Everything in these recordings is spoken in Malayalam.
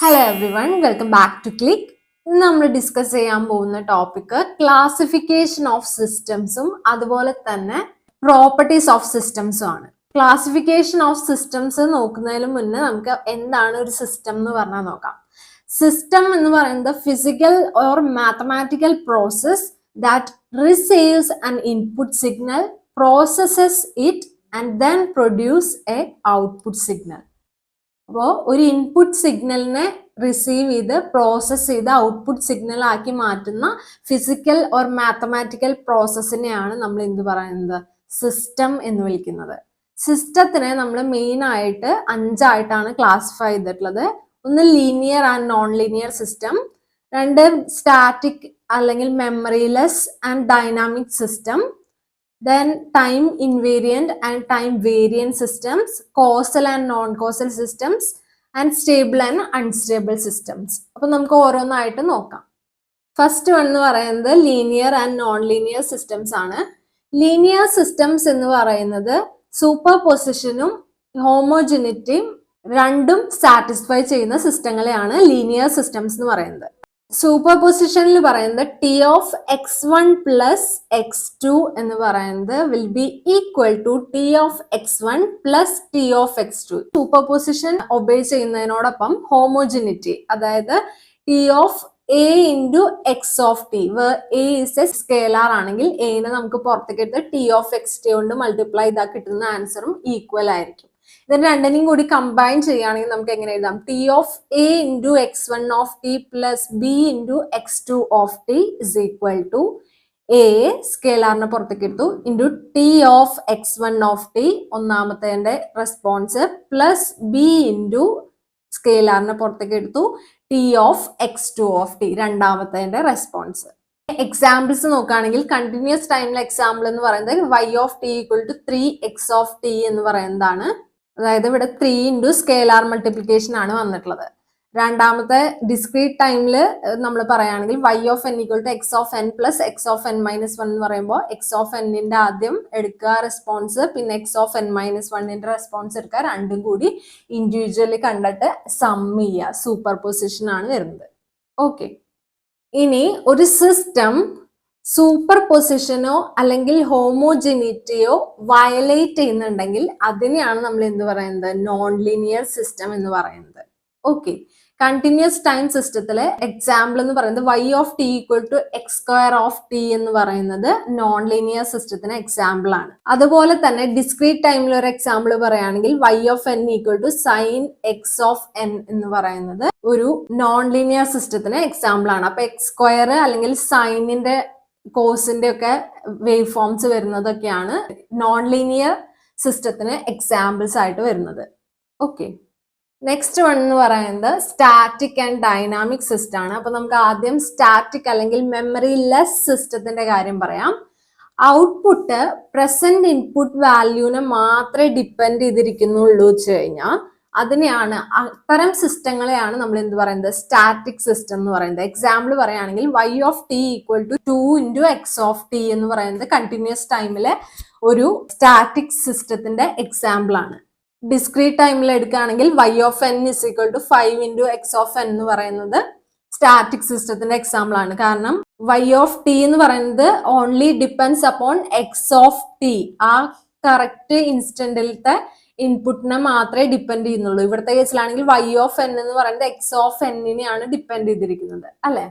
Hello everyone, welcome back to click. ഇന്ന് നമ്മൾ ഡിസ്കസ് ചെയ്യാൻ പോകുന്ന ടോപ്പിക് ക്ലാസിഫിക്കേഷൻ ഓഫ് സിസ്റ്റംസും അതുപോലെ തന്നെ പ്രോപ്പർട്ടീസ് ഓഫ് സിസ്റ്റംസും ആണ്. ക്ലാസിഫിക്കേഷൻ ഓഫ് സിസ്റ്റംസ് നോക്കുന്നതിന് മുന്നേ നമുക്ക് എന്താണ് ഒരു സിസ്റ്റം എന്ന് പറഞ്ഞാൽ നോക്കാം. സിസ്റ്റം എന്ന് പറയുന്നത് physical or mathematical process that receives an input signal, processes it and then produce A output signal. അപ്പോൾ ഒരു ഇൻപുട്ട് സിഗ്നലിനെ റിസീവ് ചെയ്ത് പ്രോസസ് ചെയ്ത് ഔട്ട്പുട്ട് സിഗ്നൽ ആക്കി മാറ്റുന്ന ഫിസിക്കൽ ഓർ മാത്തമാറ്റിക്കൽ പ്രോസസ്സിനെയാണ് നമ്മൾ എന്ത് പറയുന്നത്, സിസ്റ്റം എന്ന് വിളിക്കുന്നത്. സിസ്റ്റത്തിനെ നമ്മൾ മെയിൻ ആയിട്ട് 5 ആയിട്ടാണ് ക്ലാസിഫൈ ചെയ്തിട്ടുള്ളത്. ഒന്ന് linear and non linear system, 2 static അല്ലെങ്കിൽ memoryless and dynamic system, then time invariant and time variant systems, causal and non-causal systems, and stable and unstable systems. അപ്പോൾ നമുക്ക് ഓരോന്നായിട്ട് നോക്കാം. ഫസ്റ്റ് വൺ എന്ന് പറയുന്നത് linear and non linear systems ആണ്. ലീനിയർ സിസ്റ്റംസ് എന്ന് പറയുന്നത് സൂപ്പർ പൊസിഷനും ഹോമോജിനിറ്റിയും രണ്ടും സാറ്റിസ്ഫൈ ചെയ്യുന്ന സിസ്റ്റങ്ങളെയാണ് ലീനിയർ സിസ്റ്റംസ് എന്ന് പറയുന്നത്. സൂപ്പർ പൊസിഷനിൽ പറയുന്നത് T of x1 plus x2 എന്ന് പറയുന്നത് will be equal to T of x1 plus T of x2. Superposition obey ചെയ്യുന്നതിനോടൊപ്പം ഹോമോജിനിറ്റി, അതായത് T of a into x of t, a is a scalar ആണെങ്കിൽ എനെ നമുക്ക് പുറത്തേക്ക് എടുത്ത് ടി ഓഫ് എക്സ് ടി കൊണ്ട് മൾട്ടിപ്ലൈ ചെയ്താൽ കിട്ടുന്ന ആൻസറും ഈക്വൽ ആയിരിക്കും. ഇതിന് രണ്ടിനെയും കൂടി കമ്പൈൻ ചെയ്യുകയാണെങ്കിൽ നമുക്ക് എങ്ങനെ എഴുതാം, T of a into x1 of t plus b into x2 of t is equal to a സ്കേലാറിനെ പുറത്തേക്ക് എടുത്തു into T of x1 of t ഒന്നാമത്തെ റെസ്പോൺസ് പ്ലസ് ബി ഇൻറ്റു സ്കേലാറിനെ പുറത്തേക്ക് എടുത്തു T of x2 of t രണ്ടാമത്തെ റെസ്പോൺസ്. എക്സാമ്പിൾസ് നോക്കുകയാണെങ്കിൽ കണ്ടിന്യൂസ് ടൈമിലെ എക്സാമ്പിൾ എന്ന് പറയുന്നത് y of t equal to 3x of t എന്ന് പറയുന്നതാണ്. അതായത് ഇവിടെ 3 ഇൻറ്റു സ്കേലാർ മൾട്ടിപ്ലിക്കേഷൻ ആണ് വന്നിട്ടുള്ളത്. രണ്ടാമത്തെ ഡിസ്ക്രീറ്റ് ടൈമിൽ നമ്മൾ പറയുകയാണെങ്കിൽ y of n equal to x of n plus x of n minus 1 എന്ന് പറയുമ്പോൾ എക്സ് ഓഫ് എന്നിന്റെ ആദ്യം എടുക്കുക റെസ്പോൺസ്, പിന്നെ എക്സ് ഓഫ് n മൈനസ് 1ന്റെ റെസ്പോൺസ് എടുക്കുക, രണ്ടും കൂടി ഇൻഡിവിജ്വലി കണ്ടിട്ട് സം ചെയ്യുക. സൂപ്പർ പൊസിഷൻ ആണ് വരുന്നത്. ഓക്കെ, ഇനി ഒരു സിസ്റ്റം സൂപ്പർ പൊസിഷനോ അല്ലെങ്കിൽ ഹോമോജിനിറ്റിയോ വയലേറ്റ് ചെയ്യുന്നുണ്ടെങ്കിൽ അതിനെയാണ് നമ്മൾ എന്ത് പറയുന്നത്, നോൺ ലീനിയർ സിസ്റ്റം എന്ന് പറയുന്നത്. ഓക്കെ, കണ്ടിന്യൂസ് ടൈം സിസ്റ്റത്തിലെ എക്സാമ്പിൾ എന്ന് പറയുന്നത് y of t equal to x square of t എന്ന് പറയുന്നത് നോൺ ലീനിയർ സിസ്റ്റത്തിന് എക്സാമ്പിൾ ആണ്. അതുപോലെ തന്നെ ഡിസ്ക്രീറ്റ് ടൈമിൽ ഒരു എക്സാമ്പിൾ പറയുകയാണെങ്കിൽ y of n equal to sine x of n എന്ന് പറയുന്നത് ഒരു നോൺ ലീനിയർ സിസ്റ്റത്തിന് എക്സാമ്പിൾ ആണ്. അപ്പൊ എക്സ് സ്ക്വയർ അല്ലെങ്കിൽ സൈനിന്റെ കോസിന്റെ ഒക്കെ വേവ് ഫോംസ് വരുന്നതൊക്കെയാണ് നോൺ ലീനിയർ സിസ്റ്റത്തിന് എക്സാമ്പിൾസ് ആയിട്ട് വരുന്നത്. ഓക്കെ, നെക്സ്റ്റ് വൺ എന്ന് പറയുന്നത് സ്റ്റാറ്റിക് ആൻഡ് ഡൈനാമിക് സിസ്റ്റം ആണ്. അപ്പൊ നമുക്ക് ആദ്യം സ്റ്റാറ്റിക് അല്ലെങ്കിൽ മെമ്മറി ലെസ് സിസ്റ്റത്തിന്റെ കാര്യം പറയാം. ഔട്ട്പുട്ട് പ്രസന്റ് ഇൻപുട്ട് വാല്യൂനെ മാത്രമേ ഡിപ്പെൻഡ് ചെയ്തിരിക്കുന്നുള്ളൂ വെച്ച് കഴിഞ്ഞാൽ അതിനെയാണ്, അത്തരം സിസ്റ്റങ്ങളെയാണ് നമ്മൾ എന്ത് പറയുന്നത്, സ്റ്റാറ്റിക് സിസ്റ്റം എന്ന് പറയുന്നത്. എക്സാമ്പിൾ പറയുകയാണെങ്കിൽ y of t equal to 2 into x of t എന്ന് പറയുന്നത് കണ്ടിന്യൂസ് ടൈമിലെ ഒരു സ്റ്റാറ്റിക് സിസ്റ്റത്തിന്റെ എക്സാമ്പിൾ ആണ്. ഡിസ്ക്രീറ്റ് ടൈമിൽ എടുക്കുകയാണെങ്കിൽ y of n is equal to 5 into x of n എന്ന് പറയുന്നത് സ്റ്റാറ്റിക് സിസ്റ്റത്തിന്റെ എക്സാമ്പിൾ ആണ്. കാരണം y ഓഫ് ടി എന്ന് പറയുന്നത് only depends upon X of T, ആ കറക്റ്റ് ഇൻസ്റ്റന്റിലത്തെ ഇൻപുട്ടിനെ മാത്രമേ ഡിപ്പെൻഡ് ചെയ്യുന്നുള്ളൂ. ഇവിടുത്തെ കേസിലാണെങ്കിൽ y ഓഫ് n എന്ന് പറയുന്നത് എക്സ് ഓഫ് എന്നിനെയാണ് ഡിപ്പെൻഡ് ചെയ്തിരിക്കുന്നത്, അല്ലെ?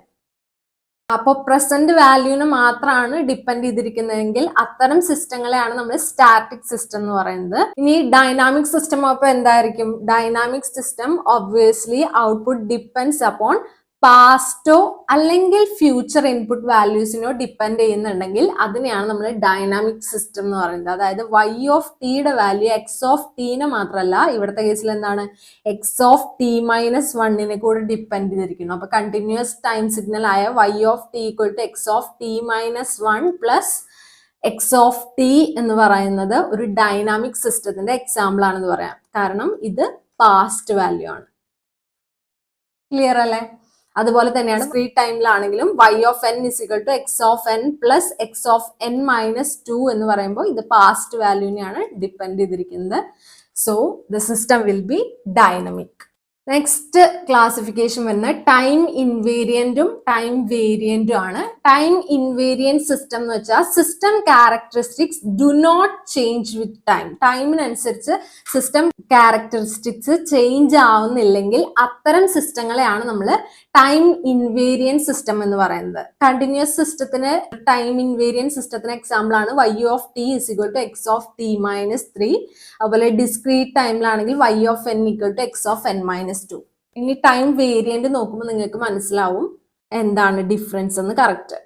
അപ്പോൾ പ്രസന്റ് വാല്യൂവിനെ മാത്രമാണ് ഡിപ്പെൻഡ് ചെയ്തിരിക്കുന്നതെങ്കിൽ അത്തരം സിസ്റ്റങ്ങളെയാണ് നമ്മൾ സ്റ്റാറ്റിക് സിസ്റ്റം എന്ന് പറയുന്നത്. ഇനി ഡൈനാമിക് സിസ്റ്റം അപ്പോൾ എന്തായിരിക്കും? Dynamic system obviously output depends upon പാസ്റ്റോ അല്ലെങ്കിൽ ഫ്യൂച്ചർ ഇൻപുട്ട് വാല്യൂസിനോ ഡിപ്പെൻഡ് ചെയ്യുന്നുണ്ടെങ്കിൽ അതിനെയാണ് നമ്മൾ ഡൈനാമിക് സിസ്റ്റം എന്ന് പറയുന്നത്. അതായത് y ഓഫ് ടിയുടെ വാല്യൂ എക്സ് ഓഫ് ടീനെ മാത്രമല്ല, ഇവിടുത്തെ കേസിൽ എന്താണ്, എക്സ് ഓഫ് ടി മൈനസ് 1നെ കൂടെ ഡിപ്പെൻഡ് ചെയ്തിരിക്കുന്നു. അപ്പൊ കണ്ടിന്യൂസ് ടൈം സിഗ്നൽ ആയ y of t equal to x of t minus 1 plus x of t എന്ന് പറയുന്നത് ഒരു ഡൈനാമിക് സിസ്റ്റത്തിന്റെ എക്സാമ്പിൾ ആണെന്ന് പറയാം. കാരണം ഇത് പാസ്റ്റ് വാല്യൂ ആണ്. ക്ലിയർ അല്ലേ? അതുപോലെ തന്നെയാണ് ഫ്രീ ടൈമിലാണെങ്കിലും y of n is equal to x of n plus x of n minus 2 എന്ന് പറയുമ്പോൾ ഇത് പാസ്റ്റ് വാല്യൂവിനെയാണ് ഡിപ്പെൻഡ് ചെയ്തിരിക്കുന്നത്. So the system will be dynamic. Next classification വരുന്നത് ടൈം ഇൻവേരിയന്റും ടൈം വേരിയന്റും ആണ്. ടൈം ഇൻവേരിയന്റ് സിസ്റ്റം എന്ന് വെച്ചാൽ system characteristics do not change with time. ടൈമിനനുസരിച്ച് സിസ്റ്റം ക്യാരക്ടറിസ്റ്റിക്സ് ചേഞ്ച് ആവുന്നില്ലെങ്കിൽ അത്തരം സിസ്റ്റങ്ങളെയാണ് നമ്മൾ ടൈം ഇൻവേരിയന്റ് സിസ്റ്റം എന്ന് പറയുന്നത്. കണ്ടിന്യൂസ് സിസ്റ്റത്തിന് ടൈം ഇൻവേരിയന്റ് സിസ്റ്റത്തിന് എക്സാമ്പിൾ ആണ് y of t is equal to x of t minus 3. അതുപോലെ ഡിസ്ക്രീറ്റ് ടൈമിലാണെങ്കിൽ y of n equal to x of n minus 2. ഇനി ടൈം വേരിയന്റ് നോക്കുമ്പോൾ നിങ്ങൾക്ക് മനസ്സിലാവും എന്താണ് ഡിഫറൻസ് എന്ന് കറക്റ്റ്.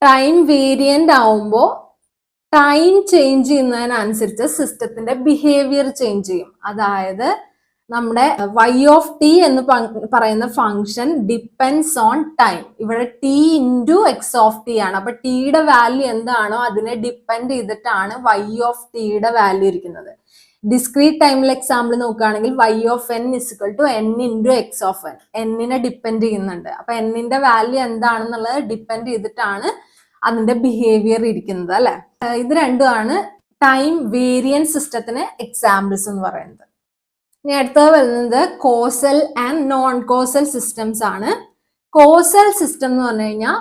ടൈം വേരിയന്റ് ആവുമ്പോൾ ടൈം ചേഞ്ച് ചെയ്യുന്നതിനനുസരിച്ച് സിസ്റ്റത്തിന്റെ ബിഹേവിയർ ചേഞ്ച് ചെയ്യും. അതായത് നമ്മുടെ y ഓഫ് ടി എന്ന് പറയുന്ന ഫംഗ്ഷൻ ഡിപ്പെൻഡ്സ് ഓൺ ടൈം. ഇവിടെ t into x of t ആണ്. അപ്പൊ ടിയുടെ വാല്യൂ എന്താണോ അതിനെ ഡിപ്പെൻഡ് ചെയ്തിട്ടാണ് y ഓഫ് ടിയുടെ വാല്യൂ ഇരിക്കുന്നത്. ഡിസ്ക്രീറ്റ് ടൈമിൽ എക്സാമ്പിൾ നോക്കുകയാണെങ്കിൽ y of n is equal to n into x of n. എന്നിനെ ഡിപ്പെൻഡ് ചെയ്യുന്നുണ്ട്. അപ്പൊ എന്നിന്റെ വാല്യൂ എന്താണെന്നുള്ളത് ഡിപ്പെൻഡ് ചെയ്തിട്ടാണ് അതിന്റെ ബിഹേവിയർ ഇരിക്കുന്നത് അല്ലെ. ഇത് രണ്ടുമാണ് ടൈം വേരിയന്റ് സിസ്റ്റത്തിന് എക്സാമ്പിൾസ് എന്ന് പറയുന്നത്. ഇനി അടുത്തത് വരുന്നത് causal and non causal systems ആണ്. കോസൽ സിസ്റ്റം എന്ന് പറഞ്ഞു കഴിഞ്ഞാൽ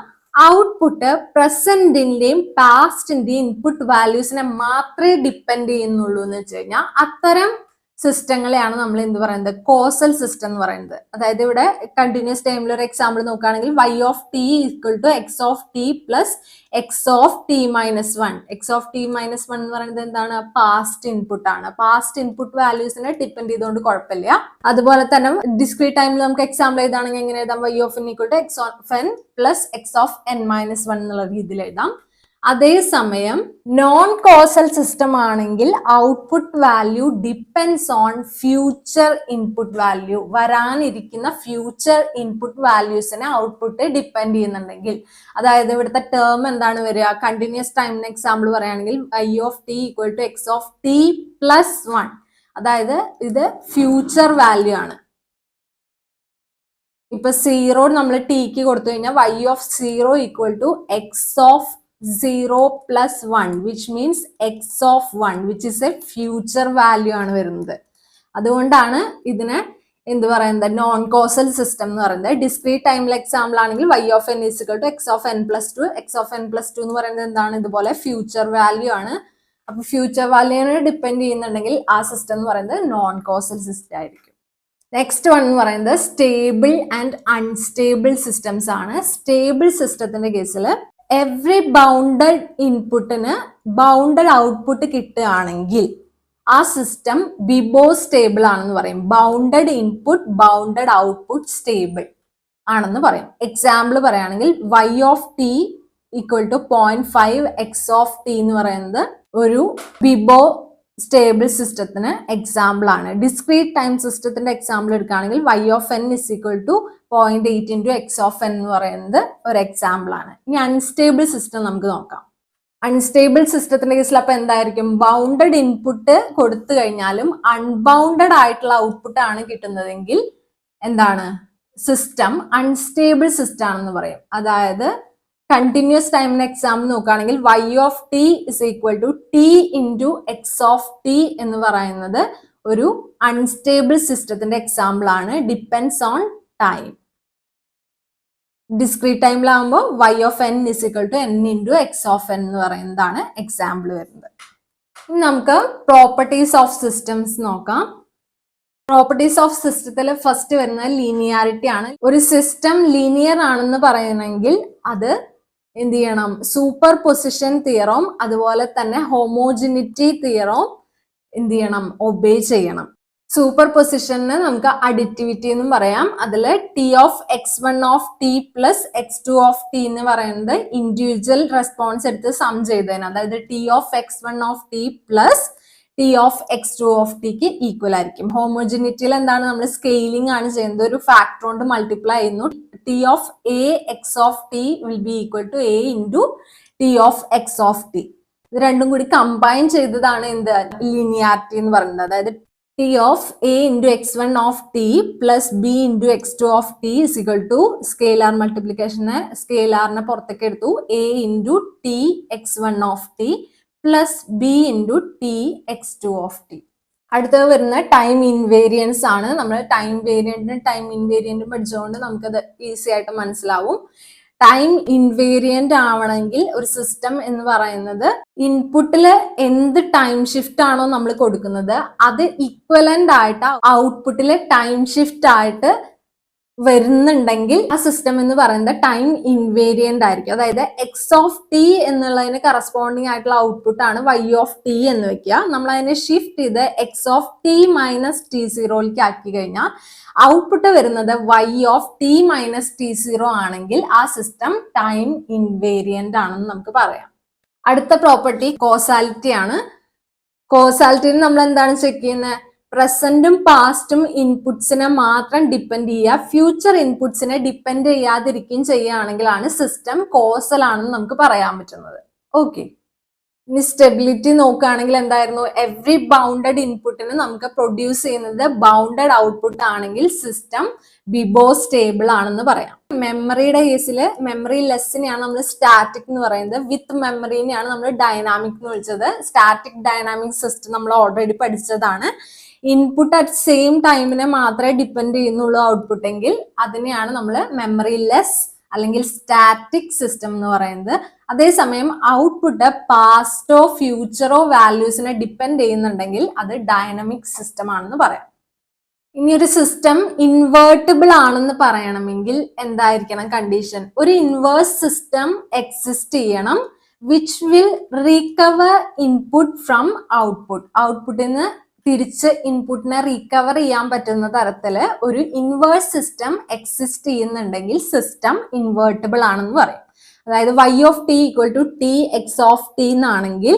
ഔട്ട്പുട്ട് പ്രസന്റിന്റെയും പാസ്റ്റിന്റെയും ഇൻപുട്ട് വാല്യൂസിനെ മാത്രമേ ഡിപ്പെൻഡ് ചെയ്യുന്നുള്ളൂ എന്ന് വെച്ച് കഴിഞ്ഞാൽ അത്തരം സിസ്റ്റങ്ങളെയാണ് നമ്മൾ എന്ത് പറയുന്നത് കോസൽ സിസ്റ്റം എന്ന് പറയുന്നത്. അതായത് ഇവിടെ കണ്ടിന്യൂസ് ടൈമിൽ ഒരു എക്സാമ്പിൾ നോക്കുകയാണെങ്കിൽ y of t equal to x of t plus x of t minus 1. X of t minus 1 എന്ന് പറയുന്നത് എന്താണ്? പാസ്റ്റ് ഇൻപുട്ട് ആണ്. പാസ്റ്റ് ഇൻപുട്ട് വാല്യൂസിനെ ഡിപ്പെൻഡ് ചെയ്തുകൊണ്ട് കുഴപ്പമില്ല. അതുപോലെ തന്നെ ഡിസ്ക്രീറ്റ് ടൈമിൽ നമുക്ക് എക്സാമ്പിൾ എഴുതാണെങ്കിൽ എങ്ങനെ എഴുതാം? y of n equal to x of n plus x of n minus 1 എന്നുള്ള രീതിയിൽ എഴുതാം. അതേസമയം നോൺ കോസൽ സിസ്റ്റം ആണെങ്കിൽ output value depends on future input value. വരാനിരിക്കുന്ന ഫ്യൂച്ചർ ഇൻപുട്ട് വാല്യൂസിനെ ഔട്ട്പുട്ട് ഡിപ്പെൻഡ് ചെയ്യുന്നുണ്ടെങ്കിൽ, അതായത് ഇവിടുത്തെ ടേം എന്താണ് വരിക? കണ്ടിന്യൂസ് ടൈമിന് എക്സാമ്പിൾ പറയുകയാണെങ്കിൽ y of t equal to x of t plus 1. അതായത് ഇത് ഫ്യൂച്ചർ വാല്യൂ ആണ്. ഇപ്പൊ 0 നമ്മൾ ടിക്ക് കൊടുത്തു കഴിഞ്ഞാൽ y of 0 equal to x of 0 plus 1 which means x of 1 which is a future value ആണ് വരുന്നത്. അതുകൊണ്ടാണ് ഇതിനെ എന്ത് പറയുന്നത് നോൺ കോസൽ സിസ്റ്റം എന്ന് പറയുന്നത്. ഡിസ്ക്രീറ്റ് ടൈമിൽ എക്സാമ്പിൾ ആണെങ്കിൽ y of n equal to x of n plus 2. X of n plus 2 എന്ന് പറയുന്നത് എന്താണ്? ഇതുപോലെ ഫ്യൂച്ചർ വാല്യൂ ആണ്. അപ്പൊ ഫ്യൂച്ചർ വാല്യൂനെ ഡിപ്പെൻഡ് ചെയ്യുന്നുണ്ടെങ്കിൽ ആ സിസ്റ്റം എന്ന് പറയുന്നത് നോൺ കോസൽ സിസ്റ്റം ആയിരിക്കും. നെക്സ്റ്റ് വൺ എന്ന് പറയുന്നത് സ്റ്റേബിൾ ആൻഡ് അൺസ്റ്റേബിൾ സിസ്റ്റംസ് ആണ്. സ്റ്റേബിൾ സിസ്റ്റത്തിന്റെ കേസിൽ എവറി ബൗണ്ടഡ് ഇൻപുട്ടിന് ബൗണ്ടഡ് ഔട്ട്പുട്ട് കിട്ടുകയാണെങ്കിൽ ആ സിസ്റ്റം ബിബോ സ്റ്റേബിൾ ആണെന്ന് പറയും. Bounded input bounded output stable ആണെന്ന് പറയും. എക്സാമ്പിൾ പറയുകയാണെങ്കിൽ y of t equal to 0.5 x of t എന്ന് പറയുന്നത് ഒരു ബിബോ സ്റ്റേബിൾ സിസ്റ്റത്തിന് എക്സാമ്പിൾ ആണ്. ഡിസ്ക്രീറ്റ് ടൈം സിസ്റ്റത്തിന്റെ എക്സാമ്പിൾ എടുക്കുകയാണെങ്കിൽ y of n is equal to 0.8 into x of n എന്ന് പറയുന്നത് ഒരു എക്സാമ്പിൾ ആണ്. ഇനി അൺസ്റ്റേബിൾ സിസ്റ്റം നമുക്ക് നോക്കാം. അൺസ്റ്റേബിൾ സിസ്റ്റത്തിന്റെ കേസിൽ അപ്പൊ എന്തായിരിക്കും? ബൗണ്ടഡ് ഇൻപുട്ട് കൊടുത്തു കഴിഞ്ഞാലും അൺബൗണ്ടഡ് ആയിട്ടുള്ള ഔട്ട്പുട്ട് ആണ് കിട്ടുന്നതെങ്കിൽ എന്താണ്? സിസ്റ്റം അൺസ്റ്റേബിൾ സിസ്റ്റം ആണെന്ന് പറയും. അതായത് കണ്ടിന്യൂസ് ടൈമിന് എക്സാമ്പിൾ നോക്കുകയാണെങ്കിൽ y of t is equal to t into x of t എന്ന് പറയുന്നത് ഒരു അൺസ്റ്റേബിൾ സിസ്റ്റത്തിന്റെ എക്സാമ്പിൾ ആണ്. Depends on time. ഡിസ്ക്രീറ്റ് ടൈമിലാകുമ്പോൾ y of n is equal to n into x of n എന്ന് പറയുന്നതാണ് എക്സാമ്പിൾ വരുന്നത്. ഇനി നമുക്ക് പ്രോപ്പർട്ടീസ് ഓഫ് സിസ്റ്റംസ് നോക്കാം. പ്രോപ്പർട്ടീസ് ഓഫ് സിസ്റ്റത്തിൽ ഫസ്റ്റ് വരുന്നത് ലീനിയാരിറ്റി ആണ്. ഒരു സിസ്റ്റം ലീനിയർ ആണെന്ന് പറയണമെങ്കിൽ അത് എന്ത് ചെയ്യണം? സൂപ്പർ പൊസിഷൻ തിയറം അതുപോലെ തന്നെ ഹോമോജിനിറ്റി തിയറം എന്ത് ചെയ്യണം? ഒബേ ചെയ്യണം. സൂപ്പർ പൊസിഷന് നമുക്ക് അഡിറ്റിവിറ്റി എന്നും പറയാം. അതിൽ T of X one of t plus X two of t എന്ന് പറയുന്നത് ഇൻഡിവിജ്വൽ റെസ്പോൺസ് എടുത്ത് സം ചെയ്തതിന്, അതായത് T of X one of t plus T of X two of tick equal ആയിരിക്കും. ഹോമോജിനിറ്റിയിൽ എന്താണ്? നമ്മൾ സ്കെയിലിംഗ് ആണ് ചെയ്യുന്നത്. ഒരു ഫാക്ടർ കൊണ്ട് മൾട്ടിപ്ലൈ ചെയ്യുന്നു. T of a x of t will be equal to a into T of x of t. ഇത് രണ്ടും കൂടി കമ്പൈൻ ചെയ്തതാണ് എന്ത്? ലീനിയാരിറ്റി എന്ന് പറയുന്നത്. അതായത് T of a into x one of t plus b into x two of t is equal to scalar മൾട്ടിപ്ലിക്കേഷന് സ്കെയിലാറിനെ പുറത്തേക്ക് എടുത്തു a into t x one of t plus b into t x two of t. അടുത്തത് വരുന്ന ടൈം ഇൻവേരിയൻസ് ആണ്. നമ്മൾ ടൈം വേരിയന്റും ടൈം ഇൻവേരിയന്റും പഠിച്ചുകൊണ്ട് നമുക്കത് ഈസി ആയിട്ട് മനസ്സിലാവും. ടൈം ഇൻവേരിയന്റ് ആവണമെങ്കിൽ ഒരു സിസ്റ്റം എന്ന് പറയുന്നത് ഇൻപുട്ടില് എന്ത് ടൈം ഷിഫ്റ്റ് ആണോ നമ്മൾ കൊടുക്കുന്നത് അത് ഇക്വലന്റ് ആയിട്ട് ഔട്ട്പുട്ടില് ടൈം ഷിഫ്റ്റ് ആയിട്ട് വരുന്നുണ്ടെങ്കിൽ ആ സിസ്റ്റം എന്ന് പറയുന്നത് ടൈം ഇൻവേരിയന്റ് ആയിരിക്കും. അതായത് എക്സ് ഓഫ് ടി എന്നുള്ളതിന് കറസ്പോണ്ടിങ് ആയിട്ടുള്ള ഔട്ട്പുട്ട് ആണ് വൈ ഓഫ് ടി എന്ന് വെക്കുക. നമ്മൾ അതിനെ ഷിഫ്റ്റ് ചെയ്ത് x of t minus t സീറോയിലേക്ക് ആക്കി കഴിഞ്ഞാൽ ഔട്ട്പുട്ട് വരുന്നത് y of t minus t zero ആണെങ്കിൽ ആ സിസ്റ്റം ടൈം ഇൻവേരിയന്റ് ആണെന്ന് നമുക്ക് പറയാം. അടുത്ത പ്രോപ്പർട്ടി കോസാലിറ്റി ആണ്. കോസാലിറ്റിയിൽ നമ്മൾ എന്താണ് ചെക്ക് ചെയ്യുന്നത്? പ്രസന്റും പാസ്റ്റും ഇൻപുട്സിനെ മാത്രം ഡിപ്പെൻഡ് ചെയ്യുക, ഫ്യൂച്ചർ ഇൻപുട്സിനെ ഡിപ്പെൻഡ് ചെയ്യാതിരിക്കുകയും ചെയ്യുകയാണെങ്കിലാണ് സിസ്റ്റം കോസൽ ആണെന്ന് നമുക്ക് പറയാൻ പറ്റുന്നത്. ഓക്കെ, ഇനി സ്റ്റെബിലിറ്റി നോക്കുകയാണെങ്കിൽ എന്തായിരുന്നു? എവറി ബൗണ്ടഡ് ഇൻപുട്ടിന് നമുക്ക് പ്രൊഡ്യൂസ് ചെയ്യുന്നത് ബൗണ്ടഡ് ഔട്ട്പുട്ട് ആണെങ്കിൽ സിസ്റ്റം ബിബോ സ്റ്റേബിൾ ആണെന്ന് പറയാം. മെമ്മറിയുടെ കേസിൽ മെമ്മറി ലെസ്സിനെയാണ് നമ്മൾ സ്റ്റാറ്റിക് എന്ന് പറയുന്നത്, വിത്ത് മെമ്മറിനെയാണ് നമ്മൾ ഡൈനാമിക് എന്ന് വിളിച്ചത്. സ്റ്റാറ്റിക് ഡൈനാമിക് സിസ്റ്റം നമ്മൾ ഓൾറെഡി പഠിച്ചതാണ്. ഇൻപുട്ട് അറ്റ് സെയിം ടൈമിനെ മാത്രമേ ഡിപ്പെൻഡ് ചെയ്യുന്നുള്ളൂ ഔട്ട്പുട്ട് എങ്കിൽ അതിനെയാണ് നമ്മൾ മെമ്മറി ലെസ് അല്ലെങ്കിൽ സ്റ്റാറ്റിക് സിസ്റ്റം എന്ന് പറയുന്നത്. അതേസമയം ഔട്ട്പുട്ട് പാസ്റ്റോ ഫ്യൂച്ചറോ വാല്യൂസിനെ ഡിപ്പെൻഡ് ചെയ്യുന്നുണ്ടെങ്കിൽ അത് ഡൈനാമിക് സിസ്റ്റം ആണെന്ന് പറയാം. ഇനി ഒരു സിസ്റ്റം ഇൻവേർട്ടിബിൾ ആണെന്ന് പറയണമെങ്കിൽ എന്തായിരിക്കണം കണ്ടീഷൻ? ഒരു ഇൻവേഴ്സ് സിസ്റ്റം എക്സിസ്റ്റ് ചെയ്യണം which will recover input from output. ഔട്ട്പുട്ടിൽ നിന്ന് തിരിച്ച് ഇൻപുട്ടിനെ റീകവർ ചെയ്യാൻ പറ്റുന്ന തരത്തില് ഒരു ഇൻവേഴ്സ് സിസ്റ്റം എക്സിസ്റ്റ് ചെയ്യുന്നുണ്ടെങ്കിൽ സിസ്റ്റം ഇൻവേർട്ടിബിൾ ആണെന്ന് പറയും. അതായത് y of t equal to t x of t എന്നാണെങ്കിൽ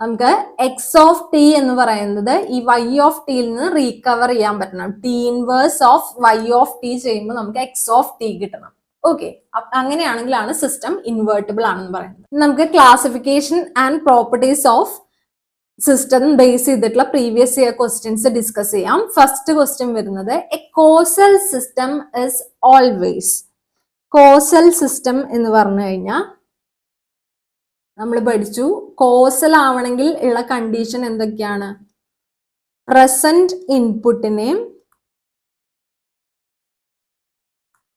നമുക്ക് എക്സ് ഓഫ് ടി എന്ന് പറയുന്നത് ഈ വൈ ഓഫ് ടിയിൽ നിന്ന് റീകവർ ചെയ്യാൻ പറ്റണം. T inverse of y of t ചെയ്യുമ്പോൾ നമുക്ക് എക്സ് ഓഫ് ടി കിട്ടണം. ഓക്കെ, അങ്ങനെയാണെങ്കിലാണ് സിസ്റ്റം ഇൻവേർട്ടിബിൾ ആണെന്ന് പറയുന്നത്. നമുക്ക് classification and properties of system base ചെയ്തിട്ടുള്ള പ്രീവിയസ് ഇയർ ക്വസ്റ്റ്യൻസ് ഡിസ്കസ് ചെയ്യാം. ഫസ്റ്റ് ക്വസ്റ്റ്യൻ വരുന്നത് a causal system is always. Causal system എന്ന് പറഞ്ഞു കഴിഞ്ഞാൽ നമ്മൾ പഠിച്ചു കോസൽ ആവണമെങ്കിൽ ഉള്ള കണ്ടീഷൻ എന്തൊക്കെയാണ്? പ്രസന്റ് ഇൻപുട്ടിനെയും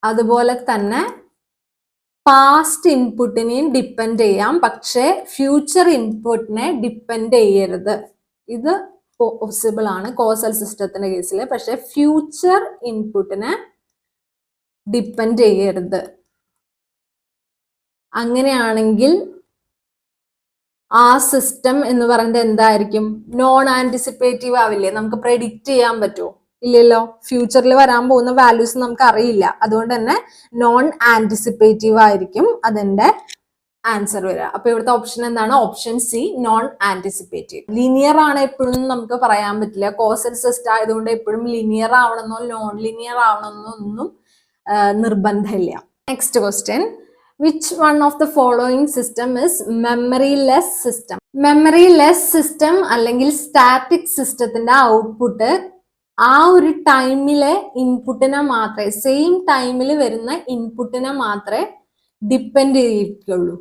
അതുപോലെ തന്നെ പാസ്റ്റ് ഇൻപുട്ടിനെയും ഡിപ്പെൻഡ് ചെയ്യാം, പക്ഷേ ഫ്യൂച്ചർ ഇൻപുട്ടിനെ ഡിപ്പെൻഡ് ചെയ്യരുത്. ഇത് പോസിബിൾ ആണ് കോസൽ സിസ്റ്റത്തിന്റെ കേസിൽ. പക്ഷെ ഫ്യൂച്ചർ ഇൻപുട്ടിനെ ഡിപ്പെൻഡ് ചെയ്യരുത്. അങ്ങനെയാണെങ്കിൽ ആ സിസ്റ്റം എന്ന് പറയുന്നത് എന്തായിരിക്കും? നോൺ ആന്റിസിപ്പേറ്റീവ് ആവില്ലേ? നമുക്ക് പ്രെഡിക്റ്റ് ചെയ്യാൻ പറ്റുമോ? ഇല്ലല്ലോ. ഫ്യൂച്ചറിൽ വരാൻ പോകുന്ന വാല്യൂസ് നമുക്ക് അറിയില്ല. അതുകൊണ്ട് തന്നെ നോൺ ആന്റിസിപ്പേറ്റീവ് ആയിരിക്കും അതിന്റെ ആൻസർ വരിക. അപ്പൊ ഇവിടുത്തെ ഓപ്ഷൻ എന്താണ്? Option c, non anticipative. Linear ആണ് എപ്പോഴും നമുക്ക് പറയാൻ പറ്റില്ല. കോസൽ സിസ്റ്റം ആയതുകൊണ്ട് എപ്പോഴും ലിനിയർ ആവണമെന്നോ നോൺ ലിനിയർ ആവണമെന്നോ ഒന്നും നിർബന്ധമില്ല. Next question, which one of the following system is memoryless system? memoryless system അല്ലെങ്കിൽ സ്റ്റാറ്റിക് സിസ്റ്റത്തിന്റെ ഔട്ട്പുട്ട് ആ ഒരു ടൈമിലെ ഇൻപുട്ടിനെ മാത്രമേ, സെയിം ടൈമിൽ വരുന്ന ഇൻപുട്ടിനെ മാത്രമേ ഡിപ്പെൻഡ് ചെയ്തിട്ടുള്ളൂ.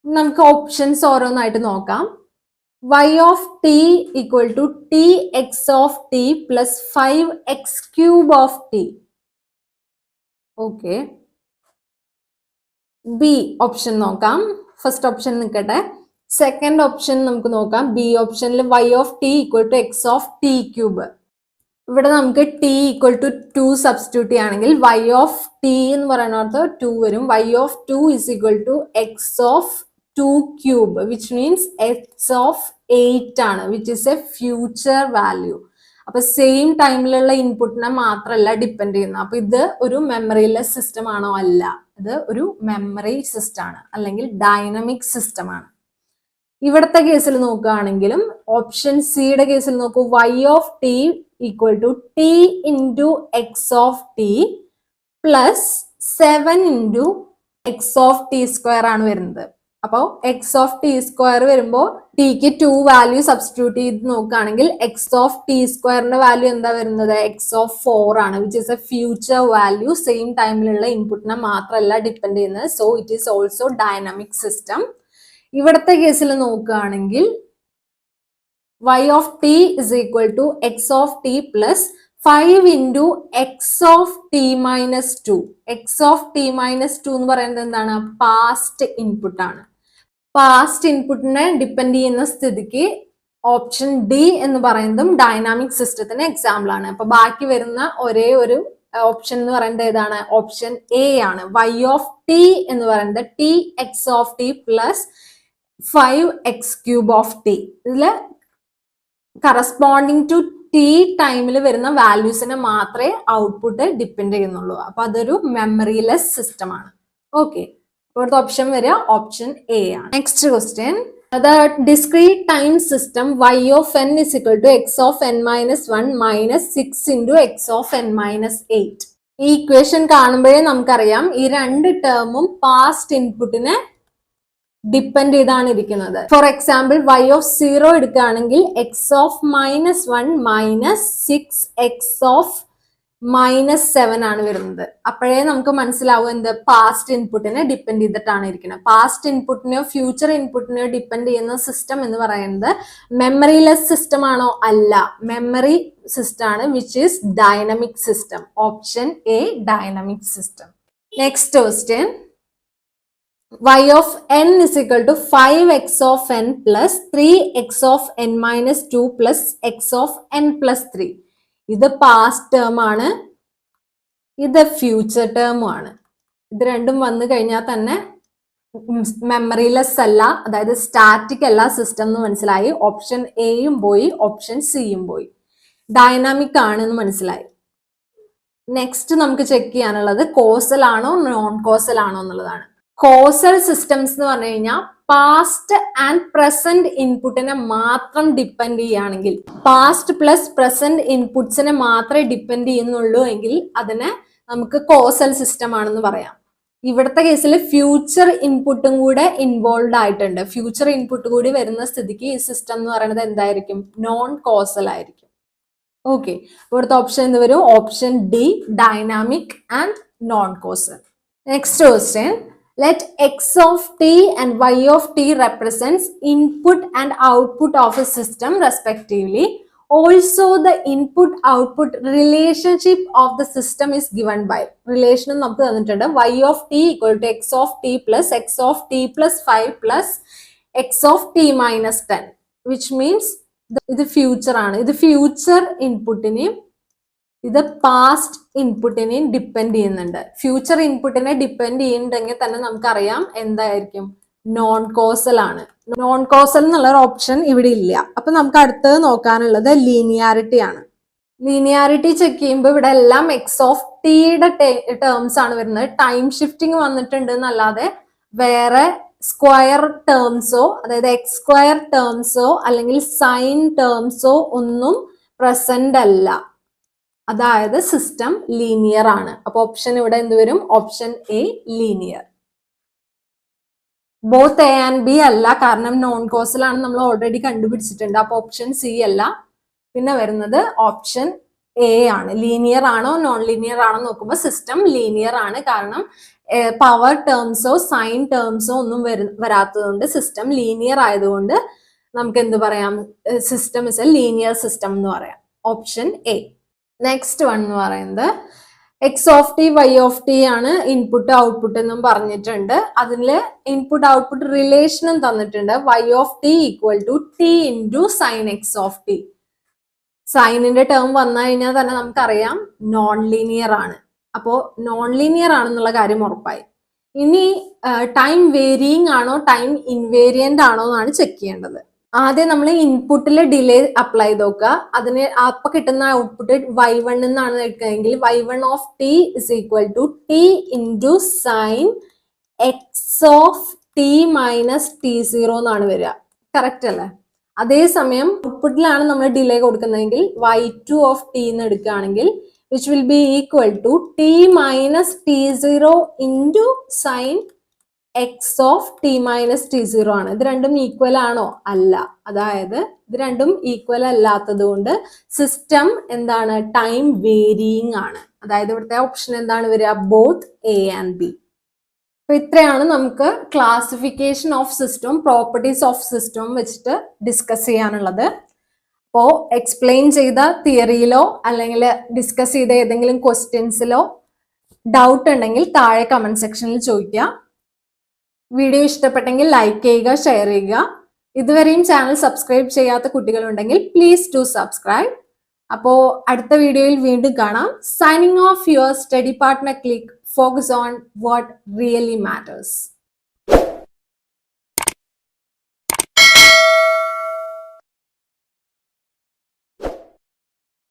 നമുക്ക് ഓപ്ഷൻസ് ഓരോന്നായിട്ട് നോക്കാം. y of t equal to t x of t plus 5x cube of t. Okay, B option നോക്കാം. ഫസ്റ്റ് ഓപ്ഷൻ നിൽക്കട്ടെ. സെക്കൻഡ് ഓപ്ഷൻ നമുക്ക് നോക്കാം. ബി ഓപ്ഷനിൽ y of t equal to x of t cube. ഇവിടെ നമുക്ക് ടി ഈക്വൽ ടു 2 സബ്സ്റ്റിറ്റ്യൂട്ട് ചെയ്യുകയാണെങ്കിൽ y ഓഫ് ടി എന്ന് പറയുന്നിടത്ത് 2 വരും. y of 2 is equal to x of 2 cube which means x of 8 ആണ്, which is a future value. അപ്പൊ സെയിം ടൈമിലുള്ള ഇൻപുട്ടിനെ മാത്രമല്ല ഡിപ്പെൻഡ് ചെയ്യുന്നത്. അപ്പൊ ഇത് ഒരു മെമ്മറിലെസ് സിസ്റ്റം ആണോ? അല്ല, ഇത് ഒരു മെമ്മറി സിസ്റ്റം ആണ് അല്ലെങ്കിൽ ഡൈനമിക് സിസ്റ്റം ആണ്. ഇവിടുത്തെ കേസിൽ നോക്കുകയാണെങ്കിലും ഓപ്ഷൻ സിയുടെ കേസിൽ നോക്കൂ. y of t equal to t into x of t plus 7 into x of t square ആണ് വരുന്നത്. അപ്പോൾ എക്സ് ഓഫ് ടി സ്ക്വയർ വരുമ്പോൾ ടിക്ക് 2 വാല്യൂ സബ്സ്റ്റിറ്റ്യൂട്ട് ചെയ്ത് നോക്കുകയാണെങ്കിൽ എക്സ് ഓഫ് ടി സ്ക്വയറിന്റെ വാല്യൂ എന്താ വരുന്നത്? എക്സ് ഓഫ് 4 ആണ്, which is a future value. Same ടൈമിലുള്ള ഇൻപുട്ടിനെ മാത്രമല്ല ഡിപ്പെൻഡ് ചെയ്യുന്നത്. So it is also dynamic system. ഇവിടുത്തെ കേസിൽ നോക്കുകയാണെങ്കിൽ y of t is equal to x of t plus 5 into x of t minus 2. x of t minus 2 എന്ന് പറയുന്നത് എന്താണ്? പാസ്റ്റ് ഇൻപുട്ട് ആണ്. പാസ്റ്റ് ഇൻപുട്ടിനെ ഡിപ്പെൻഡ് ചെയ്യുന്ന സ്ഥിതിക്ക് ഓപ്ഷൻ ഡി എന്ന് പറയുന്നതും ഡൈനാമിക് സിസ്റ്റത്തിന് എക്സാമ്പിൾ ആണ്. അപ്പൊ ബാക്കി വരുന്ന ഒരേ ഒരു ഓപ്ഷൻ എന്ന് പറയുന്നത് ഏതാണ്? ഓപ്ഷൻ എ ആണ്. y ഓഫ് ടി എന്ന് പറയുന്നത് T x of t plus 5x cube of T. ഇതില് കറസ്പോണ്ടിങ് ടു ടി ടൈമിൽ വരുന്ന വാല്യൂസിനെ മാത്രമേ ഔട്ട്പുട്ട് ഡിപ്പെൻഡ് ചെയ്യുന്നുള്ളൂ. അപ്പൊ അതൊരു മെമ്മറിലെസ് സിസ്റ്റം ആണ്. ഓക്കെ, ഇവിടുത്തെ ഓപ്ഷൻ വരിക ഓപ്ഷൻ എ ആണ്. Next question, the discrete time system y of n is equal to x of n minus 1 minus 6 into x of n minus 8. ഈ ഇക്വേഷൻ കാണുമ്പോഴേ നമുക്കറിയാം ഈ രണ്ട് ടേമും പാസ്റ്റ് ഇൻപുട്ടിനെ ഡിപ്പെൻഡ് ചെയ്താണ് ഇരിക്കുന്നത്. ഫോർ എക്സാമ്പിൾ y ഓഫ് 0 എടുക്കുകയാണെങ്കിൽ x of minus 1 minus 6x of minus 7 ആണ് വരുന്നത്. അപ്പോഴേ നമുക്ക് മനസ്സിലാവും എന്ത്? പാസ്റ്റ് ഇൻപുട്ടിനെ ഡിപ്പെൻഡ് ചെയ്തിട്ടാണ് ഇരിക്കുന്നത്. പാസ്റ്റ് ഇൻപുട്ടിനെയോ ഫ്യൂച്ചർ ഇൻപുട്ടിനെയോ ഡിപ്പെൻഡ് ചെയ്യുന്ന സിസ്റ്റം എന്ന് പറയുന്നത് മെമ്മറിലെസ് സിസ്റ്റം ആണോ? അല്ല, മെമ്മറി സിസ്റ്റം ആണ്, which is dynamic system. Option A dynamic system. Next question, y of n is equal to 5x of n plus 3x of n minus 2 plus x of n plus 3. ഇത് പാസ്റ്റ് ടേം ആണ്, ഇത് ഫ്യൂച്ചർ ടേമും ആണ്. ഇത് രണ്ടും വന്നു കഴിഞ്ഞാൽ തന്നെ മെമ്മറിലെസ് അല്ല, അതായത് സ്റ്റാറ്റിക് അല്ല സിസ്റ്റം എന്ന് മനസ്സിലായി. ഓപ്ഷൻ എയും പോയി, ഓപ്ഷൻ സിയും പോയി. ഡൈനാമിക് ആണെന്ന് മനസ്സിലായി. നെക്സ്റ്റ് നമുക്ക് ചെക്ക് ചെയ്യാനുള്ളത് കോസൽ ആണോ നോൺ കോസൽ ആണോ എന്നുള്ളതാണ്. കോസൽ സിസ്റ്റംസ് എന്ന് പറഞ്ഞു കഴിഞ്ഞാൽ പാസ്റ്റ് ആൻഡ് പ്രസന്റ് ഇൻപുട്ടിനെ മാത്രം ഡിപ്പെൻഡ് ചെയ്യുകയാണെങ്കിൽ, പാസ്റ്റ് പ്ലസ് പ്രസന്റ് ഇൻപുട്സിനെ മാത്രമേ ഡിപ്പെൻഡ് ചെയ്യുന്നുള്ളൂ എങ്കിൽ അതിനെ നമുക്ക് കോസൽ സിസ്റ്റം ആണെന്ന് പറയാം. ഇവിടുത്തെ കേസിൽ ഫ്യൂച്ചർ ഇൻപുട്ടും കൂടെ ഇൻവോൾവ് ആയിട്ടുണ്ട്. ഫ്യൂച്ചർ ഇൻപുട്ട് കൂടി വരുന്ന സ്ഥിതിക്ക് ഈ സിസ്റ്റം എന്ന് പറയുന്നത് എന്തായിരിക്കും? നോൺ കോസൽ ആയിരിക്കും. ഓക്കെ, ഇവിടുത്തെ ഓപ്ഷൻ എന്ത് വരും? Option D dynamic and non causal. Next question, let x of t and y of t represents input and output of a system respectively. Also the input output relationship of the system is given by. relation നമുക്ക് തന്നിട്ടുണ്ട് y of t equal to x of t plus x of t plus 5 plus x of t minus 10, which means ഇത് ഫ്യൂച്ചർ ആണ്. ഇത് ഫ്യൂച്ചർ ഇൻപുട്ടിനെയും ഇത് പാസ്റ്റ് ഇൻപുട്ടിനെയും ഡിപ്പെൻഡ് ചെയ്യുന്നുണ്ട്. ഫ്യൂച്ചർ ഇൻപുട്ടിനെ ഡിപ്പെൻഡ് ചെയ്യുന്നുണ്ടെങ്കിൽ തന്നെ നമുക്കറിയാം എന്തായിരിക്കും? നോൺ കോസൽ ആണ്. നോൺ കോസൽ എന്നുള്ള ഒരു ഓപ്ഷൻ ഇവിടെ ഇല്ല. അപ്പൊ നമുക്ക് അടുത്തത് നോക്കാനുള്ളത് ലീനിയാരിറ്റി ആണ്. ലീനിയാരിറ്റി ചെക്ക് ചെയ്യുമ്പോൾ ഇവിടെ എല്ലാം എക്സ് ഓഫ് ടിയുടെ ടേംസ് ആണ് വരുന്നത്. ടൈം ഷിഫ്റ്റിംഗ് വന്നിട്ടുണ്ട് എന്നല്ലാതെ വേറെ സ്ക്വയർ ടേംസോ, അതായത് എക്സ് സ്ക്വയർ ടേംസോ അല്ലെങ്കിൽ സൈൻ ടേംസോ ഒന്നും പ്രസന്റ് അല്ല. അതായത് സിസ്റ്റം ലീനിയർ ആണ്. അപ്പൊ ഓപ്ഷൻ ഇവിടെ എന്ത് വരും? Option A linear. Both A and B അല്ല, കാരണം നോൺ കോസൽ ആണ് നമ്മൾ ഓൾറെഡി കണ്ടുപിടിച്ചിട്ടുണ്ട്. അപ്പൊ ഓപ്ഷൻ സി അല്ല. പിന്നെ വരുന്നത് ഓപ്ഷൻ എ ആണ്. ലീനിയർ ആണോ നോൺ ലീനിയർ ആണോ നോക്കുമ്പോൾ സിസ്റ്റം ലീനിയർ ആണ്, കാരണം പവർ ടേംസോ സൈൻ ടേംസോ ഒന്നും വരാത്തതുകൊണ്ട് സിസ്റ്റം ലീനിയർ ആയതുകൊണ്ട് നമുക്ക് എന്ത് പറയാം? System is a linear system എന്ന് പറയാം. Option a. നെക്സ്റ്റ് വൺ എന്ന് പറയുന്നത് x of t y of t ആണ് ഇൻപുട്ട് ഔട്ട്പുട്ട് എന്നും പറഞ്ഞിട്ടുണ്ട്. അതില് ഇൻപുട്ട് ഔട്ട്പുട്ട് റിലേഷനും തന്നിട്ടുണ്ട്. Y of t equal to t into sine x of t. സൈനിന്റെ ടേം വന്നു കഴിഞ്ഞാൽ തന്നെ നമുക്കറിയാം നോൺ ലീനിയർ ആണ്. അപ്പോൾ നോൺ ലീനിയർ ആണെന്നുള്ള കാര്യം ഉറപ്പായി. ഇനി ടൈം വേരിയിങ് ആണോ ടൈം ഇൻവേരിയന്റ് ആണോ എന്നാണ് ചെക്ക് ചെയ്യേണ്ടത്. ആദ്യം നമ്മൾ ഇൻപുട്ടിൽ ഡിലേ അപ്ലൈ ചെയ്ത് നോക്കുക. അതിന് അപ്പൊ കിട്ടുന്ന ഔട്ട്പുട്ട് y1 എന്നാണ് എടുക്കുകയെങ്കിൽ y1 of t is equal to t into sine x of t minus t zero എന്നാണ് വരിക. കറക്റ്റ് അല്ലേ? അതേസമയം ഔട്ട്പുട്ടിലാണ് നമ്മൾ ഡിലേ കൊടുക്കുന്നതെങ്കിൽ y2 ഓഫ് ടി എന്ന് എടുക്കുകയാണെങ്കിൽ which will be equal to t minus t zero into sine x of t minus t zero ആണ്. ഇത് രണ്ടും ഈക്വൽ ആണോ? അല്ല. അതായത് ഇത് രണ്ടും ഈക്വൽ അല്ലാത്തത് കൊണ്ട് സിസ്റ്റം എന്താണ്? ടൈം വേരിയിങ് ആണ്. അതായത് ഇവിടുത്തെ ഓപ്ഷൻ എന്താണ് വരിക? Both A and B. അപ്പൊ ഇത്രയാണ് നമുക്ക് ക്ലാസിഫിക്കേഷൻ ഓഫ് സിസ്റ്റവും പ്രോപ്പർട്ടീസ് ഓഫ് സിസ്റ്റവും വെച്ചിട്ട് ഡിസ്കസ് ചെയ്യാനുള്ളത്. അപ്പോൾ എക്സ്പ്ലെയിൻ ചെയ്ത തിയറിയിലോ അല്ലെങ്കിൽ ഡിസ്കസ് ചെയ്ത ഏതെങ്കിലും ക്വസ്റ്റ്യൻസിലോ ഡൗട്ട് ഉണ്ടെങ്കിൽ താഴെ കമന്റ് സെക്ഷനിൽ ചോദിക്കുക. വീഡിയോ ഇഷ്ടപ്പെട്ടെങ്കിൽ ലൈക്ക് ചെയ്യുക, ഷെയർ ചെയ്യുക. ഇതുവരെയും ചാനൽ സബ്സ്ക്രൈബ് ചെയ്യാത്ത കുട്ടികളുണ്ടെങ്കിൽ പ്ലീസ് ഡു സബ്സ്ക്രൈബ്. അപ്പോൾ അടുത്ത വീഡിയോയിൽ വീണ്ടും കാണാം. Signing off your study partner click. Focus on what really matters.